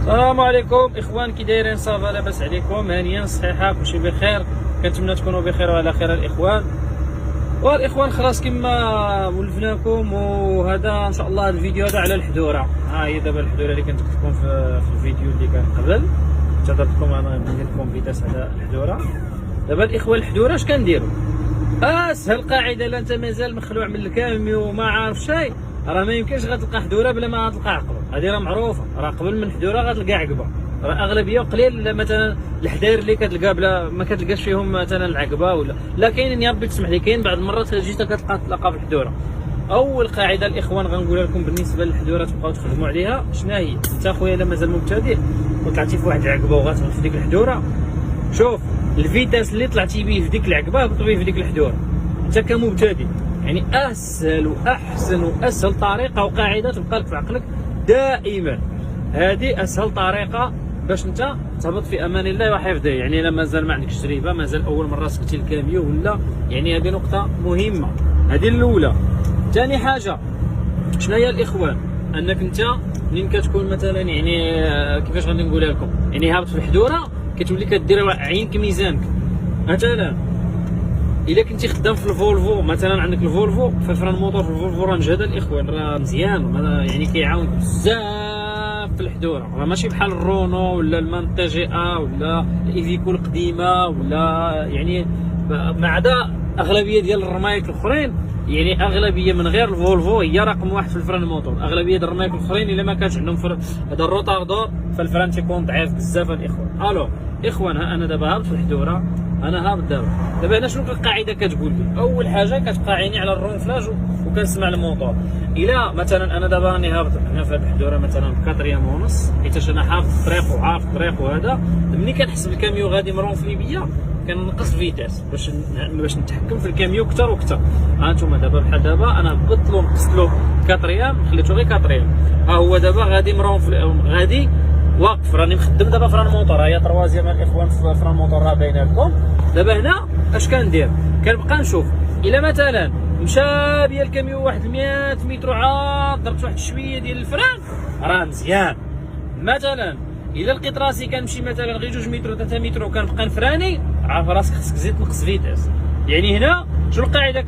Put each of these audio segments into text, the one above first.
السلام عليكم اخوان، كي دايرين؟ صافا لاباس عليكم؟ هانيا صحيحه كلشي بخير؟ كنتمنى تكونوا بخير وعلى خير الاخوان. والاخوان خلاص كما ولفناكم، وهذا ان شاء الله الفيديو هذا على الحدوره. ها هي دابا الحدوره اللي كنت قلت لكم في الفيديو اللي كان قبل، انتظرت لكم انا ندير لكم فيداس على الحدوره. دابا الاخوان الحدوره اش كنديروا؟ اسهل قاعده، لا انت مازال مخلوع من الكاميو وما عارف شيء، راه ما يمكنش غتلقى حدوره بلا ما غتلقى عقبه. هذه راه معروفه، راه قبل من حدوره غتلقى عقبه. راه اغلبيه قليل مثلا الحداير اللي كتلقى بلا ما كتلقاش فيهم مثلا العقبه ولا كاينين. يا ربي تسمح لي، كاين بعض المرات جيت كتلقى في الحدوره. اول قاعده الاخوان غنقولها لكم بالنسبه للحدوره تبقاو تخدموا عليها، شنو هي؟ انت اخويا الا مازال مبتدئ وطلعتي في واحد العقبه وغتهبط في ديك الحدوره، شوف الفيتاس اللي طلعتي به في ديك العقبه هبط به في ديك الحدوره. انت كمبتدئ يعني اسهل واحسن واسهل طريقه وقاعده تبقى لك في عقلك دائما، هذه اسهل طريقه باش انت تهبط في امان الله وحفظه. يعني الا مازال ما عندكش تجربه، مازال اول مره سكتي الكاميو ولا، يعني هذه نقطه مهمه. هذه الاولى. ثاني حاجه شنو هي الاخوان؟ انك انت منين كتكون مثلا يعني كيفاش غادي نقولها لكم، يعني هابط في الحدوره كتولي كدير عينك ميزانك. مثلا الا كنتي خدام في الفولفو، مثلا عندك الفولفو، فالفران موتور في الفولفو راه مجهد الاخوان، راه مزيان، يعني كيعاونك بزاف في الحدوره. راه ماشي بحال الرونو ولا المانتا جي ا ولا الايفيكو القديمه ولا، يعني ما عدا اغلبيه ديال الرمايك الاخرين، يعني اغلبيه من غير الفولفو هي رقم واحد في الفران موتور. اغلبيه ديال الرمايك الاخرين الا ما كانش عندهم هذا الروتاردور فالفران تيكون ضعيف بزاف الاخوان. الو اخوان، ها انا دابا هابط في الحدوره، انا هابط دابا هنا شنو القاعده كتقول لي؟ اول حاجه كتبقى عيني على الرونفلاج وكنسمع الموتور. الا مثلا انا دابا راني هابط هنا في هذه الحدوره مثلا بكاتريام ونص، حيت انا حافظ الطريق وعارف الطريق، وهذا ملي كنحس بالكاميو غادي مرونفلي بيا كنقص فيتاس باش نتحكم في الكاميو اكثر واكثر. ها انتم دابا بحال دابا انا هبطت له نقصت له كاتريام، خليته غير كاتريام، ها هو دابا غادي مرونفلي، غادي واقف، راني مخدم دابا فران موتور. هي تروازيام الاخوان في فران موتور راه باينه لكم. دابا هنا اش كندير؟ كنبقى نشوف الا مثلا مشى بيا الكاميو واحد 100 متر عاد ضربت واحد شويه ديال الفران راه مزيان. مثلا الا لقيت راسي كنمشي مثلا غير 2 متر 3 متر وكنبقى نفراني، عارف راسك خصك تزيد تنقص فيتاس. يعني هنا شنو القاعده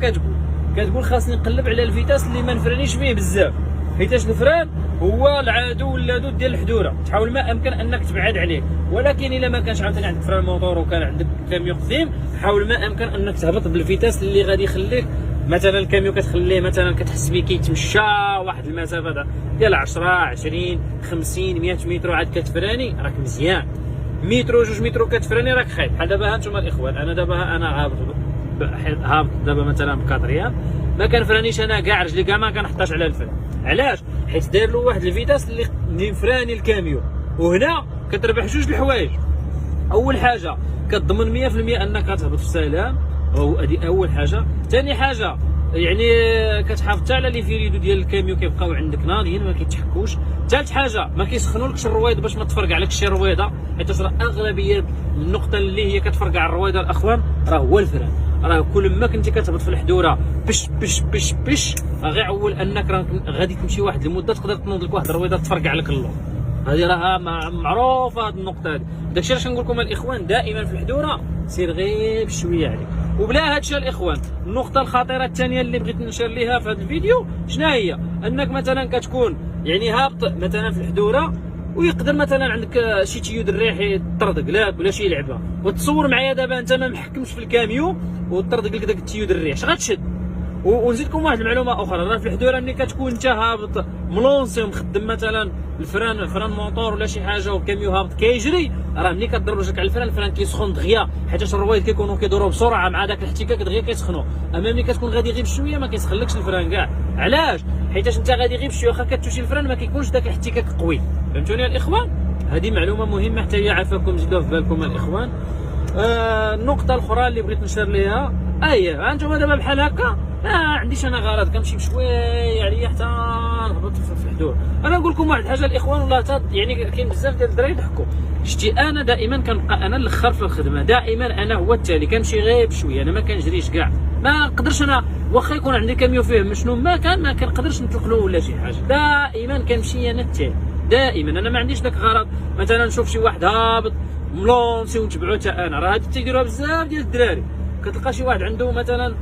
كتقول خاصني نقلب على الفيتاس اللي ما نفرانيش فيه بزاف، حيتاش الفران هو العدو اللدود ديال الحدوره، تحاول ما امكن انك تبعد عليه. ولكن الا ما كانش عاوتاني عندك فران موتور وكان عندك كاميو قديم، حاول ما امكن انك تهبط بالفيتاس اللي غادي يخليك مثلا الكاميو كتخليه مثلا كتحس به كيتمشى واحد المسافه ديال 10 20 50 100 متر وعاد كتفراني، راك مزيان. متر 2 متر كتفراني راك خايب. بحال دابا ها انتم الاخوان، انا دابا انا هابط دابا مثلا بكاتريام، ما كنفرانيش انا كاع، رجلي كاع ما كنحطاش على الفران. علاش؟ حيت داير له واحد الفيتاس اللي مفراني الكاميو. وهنا كتربح جوج الحوايج. اول حاجه كتضمن 100% انك غتهبط في سلام، هذه اول حاجه. ثاني حاجه يعني كتحافظ حتى على لي فيريدو ديال الكاميو كيبقاو عندك ناضيين ما كيتحكوش. ثالث حاجه ما كيسخنولكش الرويض باش ما تفرقع لك شي رويضه، حيت راه اغلبيه النقطه اللي هي كتفرقع الرويضه الاخوان راه هو الفران. راه كل ما كنتي كتهبط في الحدوره بش بش بش بش، غير عول انك راه غادي تمشي واحد المده تقدر تنوض لك واحد الرويضه تفرقع لك اللور. هذه راه معروفه هذه النقطه هذه. داكشي علاش كنقول لكم الاخوان دائما في الحدوره سير غير بشويه عليك. وبلا هادشي الاخوان، النقطه الخطيره الثانيه اللي بغيت نشير ليها في هذا الفيديو شنو هي؟ انك مثلا كتكون يعني هابط مثلا في الحدوره، ويقدر مثلا عندك شي تيود الريح يطردق لك ولا شي لعبه، وتصور معايا دابا انت ما محكمش في الكاميو وطردق لك داك التيود الريح، اش غتشد؟ ونزيدكم واحد المعلومه اخرى، راه في الحدوره ملي كتكون انت هابط ملونسي ومخدم مثلا فران موتور ولا شي حاجه والكاميو هابط كيجري، راه ملي كضرب رجلك على الفران كيسخن دغيا، حيت الرويض كيكونوا كيدوروا بسرعه مع داك الاحتكاك دغيا كيسخنوا. اما ملي كتكون غادي غير بشويه ما كيسخنلكش الفران كاع. علاش؟ حيت انت غادي غير بشويه، واخا كتوشي الفران ما كيكونش داك الاحتكاك قوي. فهمتوني الاخوان؟ هذه معلومه مهمه حتى هي، عافاكم زيدوها في بالكم الاخوان. النقطه الاخرى اللي بغيت نشير ليها انتم دابا بحال هكا، عنديش انا غرض كنمشي بشويه عليا حتى نهبط في الحدود. انا نقول لكم واحد الحاجه الاخوان، والله يعني كاين بزاف ديال الدراري يضحكوا. شتي انا دائما كنبقى انا الاخر في الخدمه، دائما انا هو التالي، كنمشي غير بشويه، انا ما كنجريش كاع، ما نقدرش انا واخا يكون عندي كاميو فيه شنو ما كنقدرش نطلق له ولا شي حاجه، دائما كنمشي انا التالي. دائما انا ما عنديش ذاك الغرض مثلا نشوف شي واحد هابط ملونسي ونتبعو حتى انا. راه هادي تيديروها بزاف ديال الدراري، كتلقى شي واحد عنده مثلا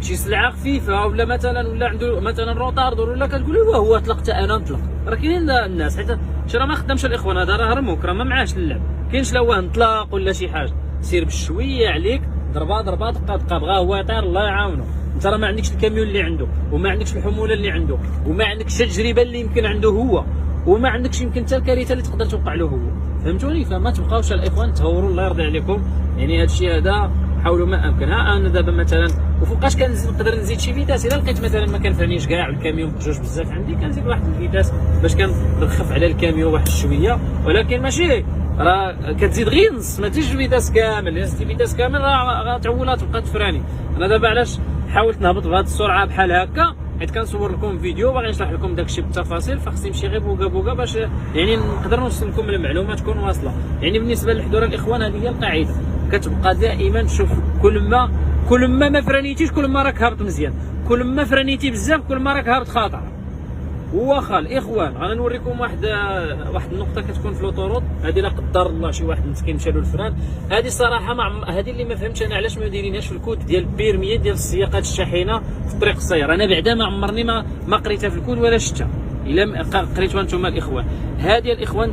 شي سلعه خفيفه ولا مثلا ولا عنده مثلا روطاردور ولا كتقول له هو طلق حتى انا نطلق. راه كاينين الناس حيت شي راه ما خدامش الاخوان، هذا راه رموك، راه ما معاش اللعب. كاينش لا هو نطلق ولا شي حاجه، سير بشويه عليك، ضربه دقه بغا هو يطير الله يعاونو. انت راه ما عندكش الكاميون اللي عنده، وما عندكش الحموله اللي عنده، وما عندكش التجربه اللي يمكن عنده هو، وما عندكش يمكن حتى الكارثه اللي تقدر توقع له هو. فهمتوني؟ فما تبقاوش الاخوان تهوروا الله يرضي عليكم. يعني هذا الشيء هذا حاولوا ما امكن. ها انا دابا مثلا وفوقاش نقدر نزيد شي فيتاس، الا لقيت مثلا ما كنفعنيش كاع والكاميون بجوج بزاف عندي كنزيد واحد الفيتاس باش كنرخف على الكاميون واحد شويه، ولكن ماشي راه كتزيد غير نص، ما تزيدش فيتاس كامل. الا زدتي فيتاس كامل راه غتعولها تبقى تفراني. انا دابا علاش حاولت نهبط بهذه السرعه بحال هكا، حيت كنصور لكم فيديو باغي نشرح لكم داكشي بالتفاصيل، فخصني نمشي غير بوكا باش يعني نقدر نوصل لكم المعلومه تكون واصله. يعني بالنسبه للحضور الاخوان هذه هي القاعده، كتبقى دائما تشوف كل ما فرانيتيش كل ما راك هابط مزيان، كل ما فرانيتي بزاف كل ما راك هابط خطر. واخا الاخوان غنوريكم واحد النقطه كتكون في لوطوروط، هذه لا قدر الله شي واحد مسكين مشى له الفران، هذه صراحه هذه اللي ما فهمتش انا علاش ما دايرينهاش في الكود ديال البيرميه ديال السياقات الشاحنه في الطريق السير. انا بعدا ما عمرني ما قريتها في الكود ولا شفتها، الا قريتوها نتوما الاخوان. هذه الاخوان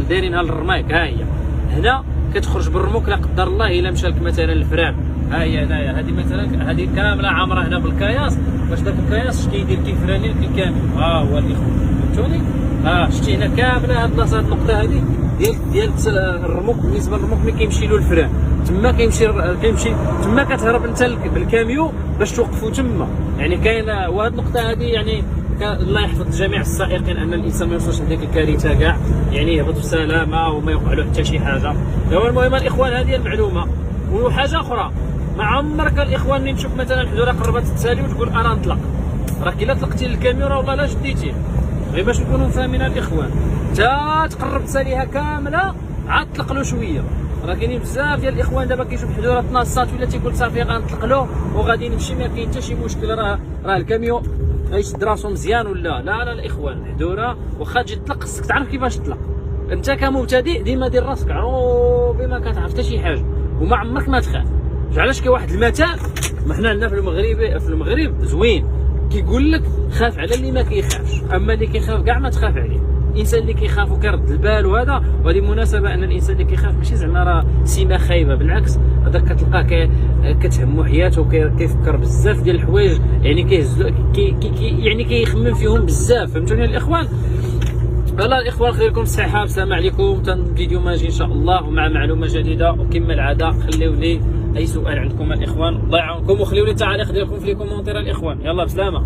دايرينها للرمايك. ها هي هنا كتخرج بالرموك لا قدر الله الا مشى لك مثلا الفران. ها هي هنايا هذه مثلا هذه كامله عامره هنا بالكياس، باش داك الكياس كيدير كيفراني لك الكامل. ها هو الاخوان فهمتوني؟ شتي هنا كامله هاد البلاصه، هاد النقطه هذه ديال الرموك. بالنسبه للرموك ملي كيمشي له الفران تما كيمشي تما كتهرب انت بالكاميو باش توقفوا تما. يعني كاينه وهاد النقطه هذه يعني الله يحفظ جميع السائقين ان الانسان ما يوصلش لديك الكارثه كاع، يعني يهبط بسلامه وما يوقع له حتى شي حاجه. المهم الاخوان هذه المعلومه. وحاجه اخرى، ما عمرك الاخوان اللي نشوف مثلا الحجره قربت تسالي وتقول انا نطلق، راك الا طلقتي للكاميرا والله لا شديتيه. غير باش نكونوا فاهمين الاخوان، تا تقرب تساليها كامله عاد طلق له شويه. راه كاينين بزاف ديال الاخوان دابا كيشوف حجره تناصات ولا تيقول صافي غنطلق له وغادي نمشي، ما كاين حتى شي مشكل. راه الكاميون غيشد راسو مزيان ولا لا الاخوان الحجره واخا تجي تطلق خصك تعرف كيفاش تطلق. انت كمبتدئ ديما دير راسك عروبي ما كتعرف حتى شي حاجه وما عمرك ما تخاف. علاش كاين واحد المثل ما حنا عندنا في المغرب زوين كيقول لك خاف على اللي ما كيخافش، اما اللي كيخاف كاع ما تخاف عليه. الانسان اللي كيخاف وكيرد البال وهذا، وهذه مناسبه ان الانسان اللي كيخاف ماشي زعما راه سمه خايبه، بالعكس هذاك كتلقاه كتهمو حياته وكيفكر بزاف ديال الحوايج، يعني كيهزو يعني كيخمم فيهم بزاف. فهمتوني الاخوان؟ فلا الاخوان خلي لكم الصحه والسلام عليكم. فيديو ماجي ان شاء الله ومع معلومه جديده، وكما العاده خليو لي اي سؤال عندكم الاخوان، الله يعاونكم، وخليو لي تعاليق ديالكم في لي كومونتير الاخوان. يلا بسلامه.